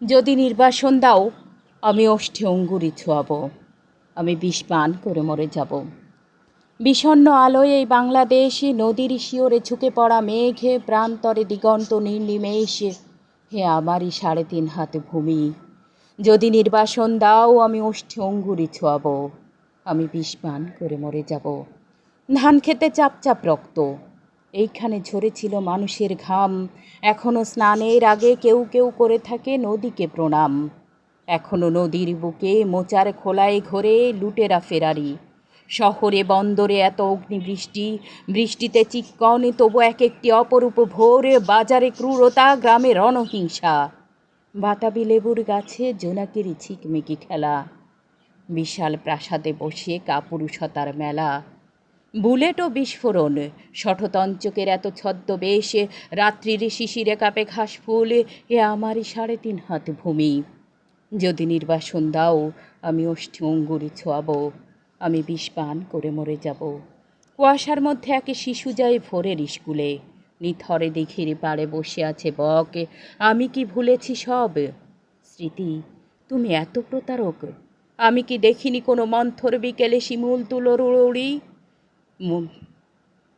যদি নির্বাসন দাও, আমি ওষ্ঠে অঙ্গুরি ছোঁয়াব, আমি বিষ পান করে মরে যাব। বিষণ্ণ আলোয় এই বাংলাদেশে নদীর শিওরে ঝুঁকে পড়া মেঘে প্রান্তরে দিগন্ত নির্নিমেষ, হে আমারই ৩.৫ হাত ভূমি। যদি নির্বাসন দাও, আমি ওষ্ঠে অঙ্গুরি ছোঁয়াব, আমি বিষ পান করে মরে যাব। ধান খেতে চাপ চাপ রক্ত, এইখানে ঝরেছিল মানুষের ঘাম। এখনো স্নানের আগে কেউ কেউ করে থাকে নদীকে প্রণাম। এখনো নদীর বুকে মোচার খোলায় ঘোরে লুটেরা ফেরারি। শহরে বন্দরে এত অগ্নিবৃষ্টি, বৃষ্টিতে চিক্কন, তবু এক একটি অপরূপ ভোর। বাজারে ক্রূরতা, গ্রামে রণহিংসা, বাতাবি লেবুর গাছে জোনাকিরি ঝিকমিকি খেলা। বিশাল প্রাসাদে বসে কাপুরুষতার মেলা। বুলেট ও বিস্ফোরণ, শঠতঞ্চকের এত ছদ্মবেশ। রাত্রির শিশিরে কাঁপে ঘাস ফুল, এ আমারই ৩.৫ হাত ভূমি। যদি নির্বাসন দাও, আমি ওষ্ঠে অঙ্গুরি ছোঁয়াব, আমি বিষ পান করে মরে যাব। কুয়াশার মধ্যে এক শিশু যায় ভোরের স্কুলে, নিথরে দিঘির পাড়ে বসে আছে বক। আমি কি ভুলেছি সব স্মৃতি, তুমি এত প্রতারক? আমি কি দেখিনি কোনো মন্থর বিকেলে শিমুল তুলোর উড়ি?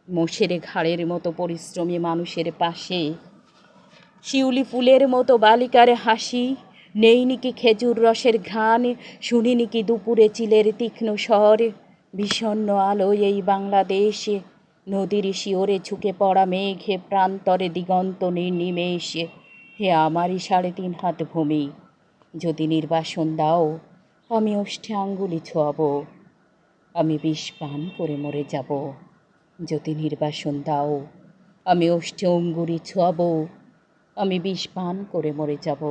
মোষের ঘাড়ের মতো পরিশ্রমী মানুষের পাশে শিউলি ফুলের মতো বালিকার হাসি। নেইনি কি খেজুর রসের ঘ্রাণ, শুনিনি কি দুপুরে চিলের তীক্ষ্ণ স্বর। বিষণ্ণ আলোয় এই বাংলাদেশ, নদীর শিওরে ঝুঁকে পড়া মেঘে প্রান্তরে দিগন্ত নির্নিমেষ, হে আমারই ৩.৫ হাত ভূমি। যদি নির্বাসন দাও, আমি ওষ্ঠে আঙ্গুলি ছোঁয়াব, আমি বিষ পান করে মরে যাব। যদি নির্বাসন দাও, আমি ওষ্ঠে অঙ্গুরি ছোঁয়াব, আমি বিষ পান করে মরে যাব।